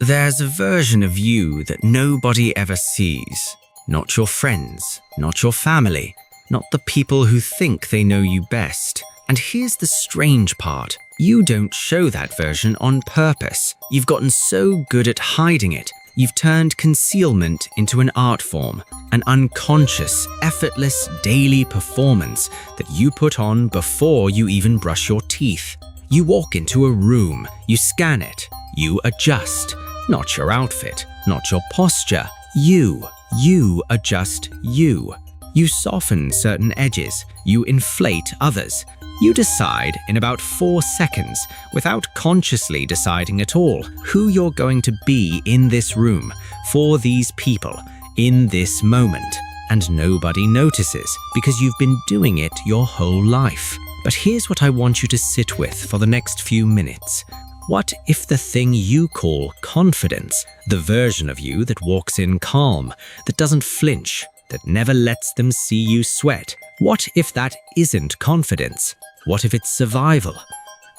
There's a version of you that nobody ever sees. Not your friends, not your family, not the people who think they know you best. And here's the strange part. You don't show that version on purpose. You've gotten so good at hiding it. You've turned concealment into an art form, an unconscious, effortless daily performance that you put on before you even brush your teeth. You walk into a room, you scan it, you adjust. Not your outfit, not your posture. You adjust you. You soften certain edges, you inflate others. You decide in about 4 seconds, without consciously deciding at all, who you're going to be in this room, for these people, in this moment. And nobody notices, because you've been doing it your whole life. But here's what I want you to sit with for the next few minutes. What if the thing you call confidence, the version of you that walks in calm, that doesn't flinch, that never lets them see you sweat, what if that isn't confidence? What if it's survival?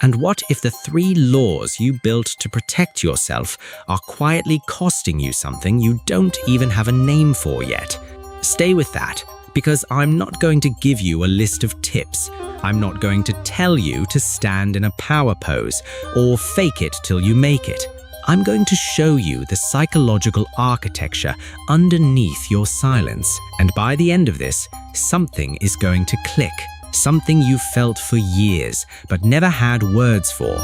And what if the 3 laws you built to protect yourself are quietly costing you something you don't even have a name for yet? Stay with that, because I'm not going to give you a list of tips. I'm not going to tell you to stand in a power pose or fake it till you make it. I'm going to show you the psychological architecture underneath your silence. And by the end of this, something is going to click. Something you felt for years, but never had words for.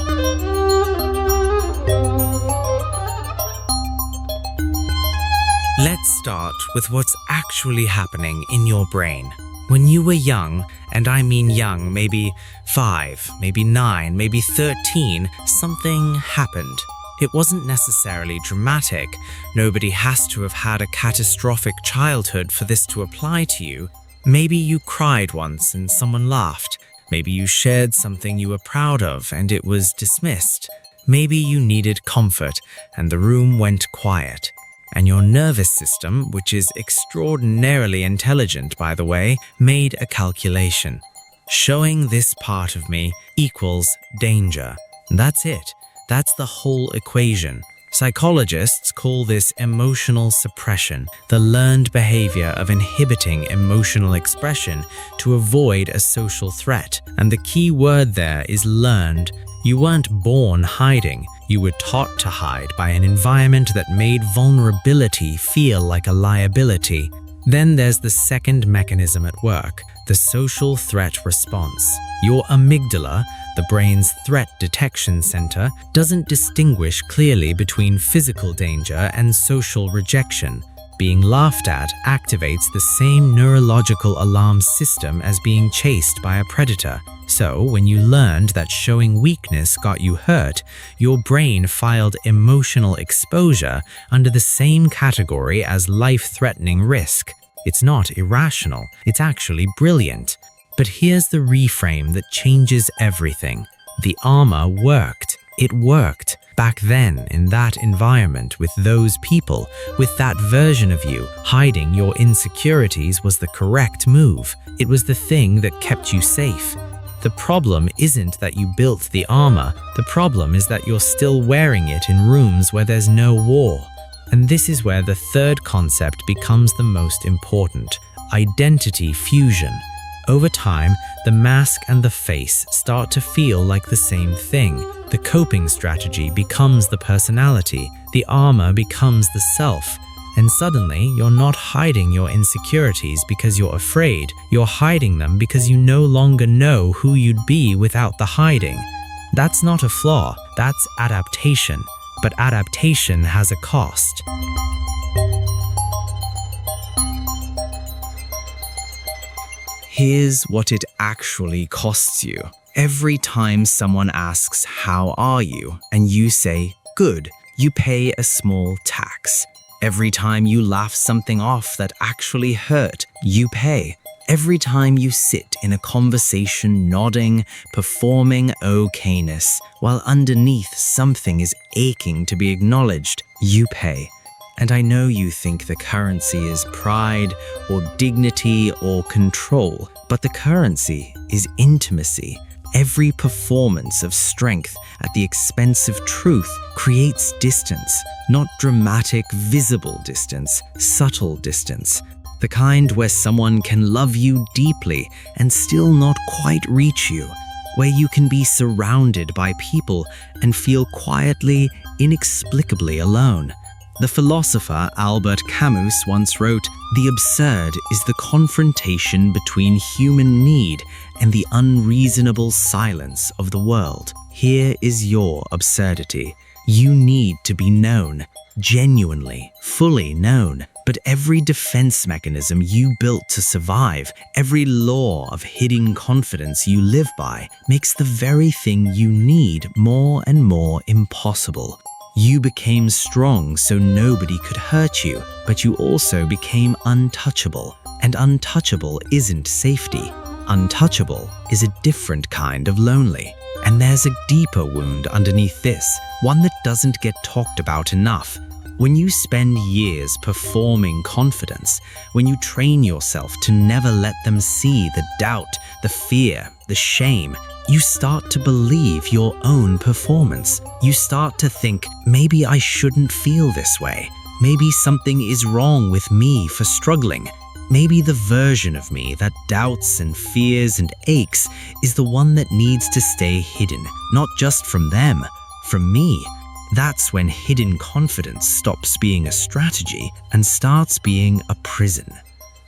Let's start with what's actually happening in your brain. When you were young, and I mean young, maybe 5, maybe 9, maybe 13, something happened. It wasn't necessarily dramatic. Nobody has to have had a catastrophic childhood for this to apply to you. Maybe you cried once and someone laughed. Maybe you shared something you were proud of and it was dismissed. Maybe you needed comfort and the room went quiet. And your nervous system, which is extraordinarily intelligent, by the way, made a calculation. Showing this part of me equals danger. That's it. That's the whole equation. Psychologists call this emotional suppression, the learned behavior of inhibiting emotional expression to avoid a social threat. And the key word there is learned. You weren't born hiding. You were taught to hide by an environment that made vulnerability feel like a liability. Then there's the second mechanism at work, the social threat response. Your amygdala, the brain's threat detection center, doesn't distinguish clearly between physical danger and social rejection. Being laughed at activates the same neurological alarm system as being chased by a predator. So, when you learned that showing weakness got you hurt, your brain filed emotional exposure under the same category as life-threatening risk. It's not irrational, it's actually brilliant. But here's the reframe that changes everything. The armor worked. It worked. Back then, in that environment, with those people, with that version of you, hiding your insecurities was the correct move. It was the thing that kept you safe. The problem isn't that you built the armor. The problem is that you're still wearing it in rooms where there's no war. And this is where the third concept becomes the most important: identity fusion. Over time, the mask and the face start to feel like the same thing. The coping strategy becomes the personality. The armor becomes the self. And suddenly, you're not hiding your insecurities because you're afraid. You're hiding them because you no longer know who you'd be without the hiding. That's not a flaw, that's adaptation. But adaptation has a cost. Here's what it actually costs you. Every time someone asks, "How are you?" and you say, "Good," you pay a small tax. Every time you laugh something off that actually hurt, you pay. Every time you sit in a conversation nodding, performing okayness, while underneath something is aching to be acknowledged, you pay. And I know you think the currency is pride or dignity or control, but the currency is intimacy. Every performance of strength at the expense of truth creates distance, not dramatic, visible distance, subtle distance. The kind where someone can love you deeply and still not quite reach you, where you can be surrounded by people and feel quietly, inexplicably alone. The philosopher Albert Camus once wrote, "The absurd is the confrontation between human need and the unreasonable silence of the world." Here is your absurdity. You need to be known, genuinely, fully known. But every defense mechanism you built to survive, every law of hidden confidence you live by, makes the very thing you need more and more impossible. You became strong so nobody could hurt you, but you also became untouchable. And untouchable isn't safety. Untouchable is a different kind of lonely. And there's a deeper wound underneath this, one that doesn't get talked about enough. When you spend years performing confidence, when you train yourself to never let them see the doubt, the fear, the shame, you start to believe your own performance. You start to think, maybe I shouldn't feel this way. Maybe something is wrong with me for struggling. Maybe the version of me that doubts and fears and aches is the one that needs to stay hidden, not just from them, from me. That's when hidden confidence stops being a strategy and starts being a prison.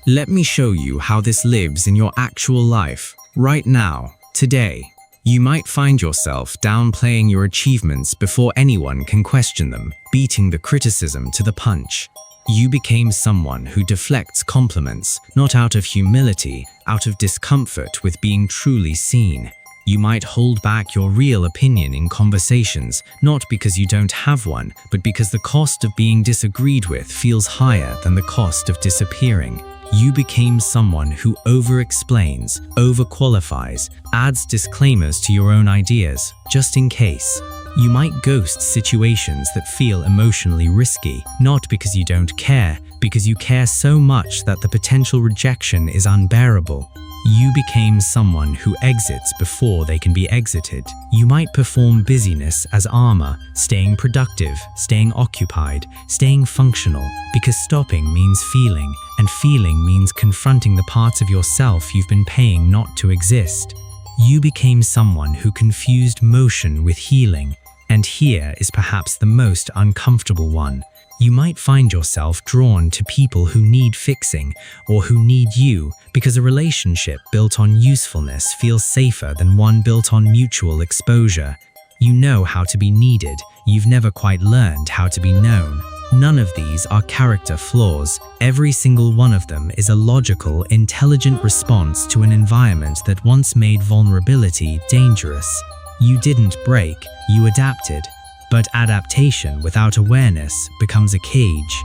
Let me show you how this lives in your actual life, right now, today. You might find yourself downplaying your achievements before anyone can question them, beating the criticism to the punch. You became someone who deflects compliments, not out of humility, out of discomfort with being truly seen. You might hold back your real opinion in conversations, not because you don't have one, but because the cost of being disagreed with feels higher than the cost of disappearing. You became someone who over-explains, over-qualifies, adds disclaimers to your own ideas, just in case. You might ghost situations that feel emotionally risky, not because you don't care, because you care so much that the potential rejection is unbearable. You became someone who exits before they can be exited. You might perform busyness as armor, staying productive, staying occupied, staying functional, because stopping means feeling, and feeling means confronting the parts of yourself you've been paying not to exist. You became someone who confused motion with healing, and here is perhaps the most uncomfortable one. You might find yourself drawn to people who need fixing or who need you because a relationship built on usefulness feels safer than one built on mutual exposure. You know how to be needed, you've never quite learned how to be known. None of these are character flaws. Every single one of them is a logical, intelligent response to an environment that once made vulnerability dangerous. You didn't break, you adapted. But adaptation without awareness becomes a cage.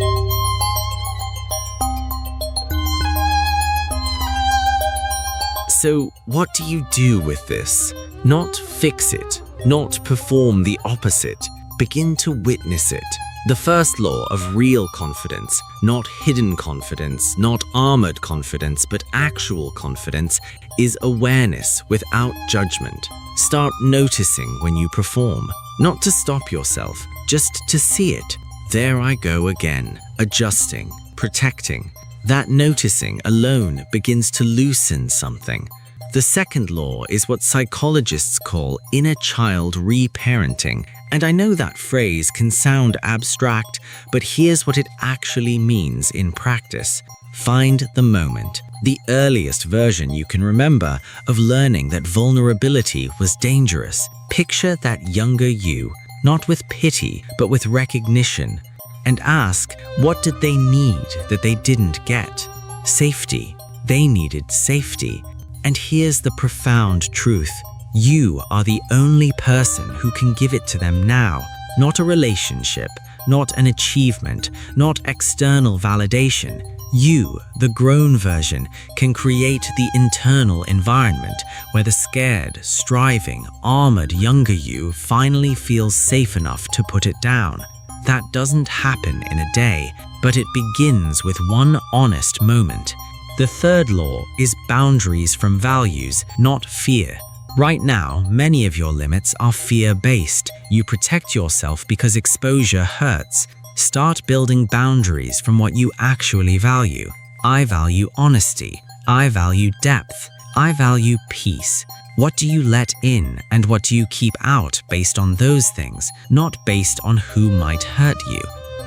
So what do you do with this? Not fix it, not perform the opposite. Begin to witness it. The first law of real confidence, not hidden confidence, not armored confidence, but actual confidence, is awareness without judgment. Start noticing when you perform. Not to stop yourself, just to see it. There I go again, adjusting, protecting. That noticing alone begins to loosen something. The second law is what psychologists call inner child reparenting. And I know that phrase can sound abstract, but here's what it actually means in practice. Find the moment, the earliest version you can remember of learning that vulnerability was dangerous. Picture that younger you, not with pity, but with recognition, and ask, what did they need that they didn't get? Safety. They needed safety. And here's the profound truth. You are the only person who can give it to them now, not a relationship, not an achievement, not external validation. You, the grown version, can create the internal environment where the scared, striving, armored younger you finally feels safe enough to put it down. That doesn't happen in a day, but it begins with one honest moment. The third law is boundaries from values, not fear. Right now, many of your limits are fear-based. You protect yourself because exposure hurts. Start building boundaries from what you actually value. I value honesty. I value depth. I value peace. What do you let in and what do you keep out based on those things, not based on who might hurt you?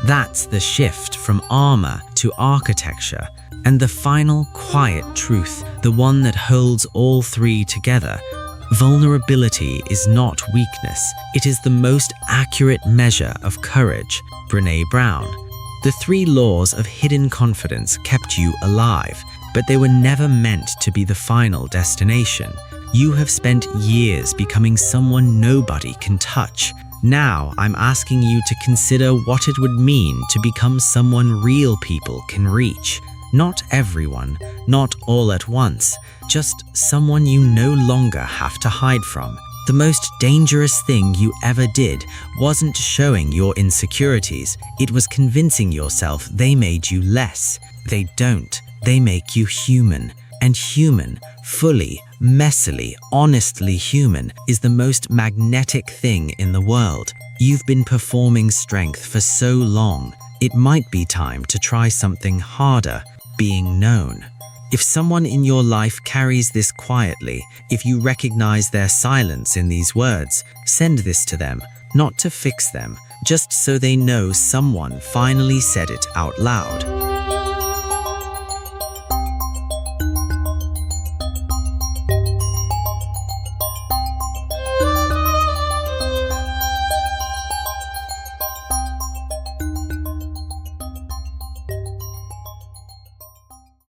That's the shift from armor to architecture. And the final quiet truth, the one that holds all three together. Vulnerability is not weakness. It is the most accurate measure of courage. Brené Brown. The 3 laws of hidden confidence kept you alive, but they were never meant to be the final destination. You have spent years becoming someone nobody can touch. Now I'm asking you to consider what it would mean to become someone real people can reach. Not everyone, not all at once, just someone you no longer have to hide from. The most dangerous thing you ever did wasn't showing your insecurities. It was convincing yourself they made you less. They don't. They make you human. And human, fully, messily, honestly human, is the most magnetic thing in the world. You've been performing strength for so long. It might be time to try something harder, being known. If someone in your life carries this quietly, if you recognize their silence in these words, send this to them, not to fix them, just so they know someone finally said it out loud.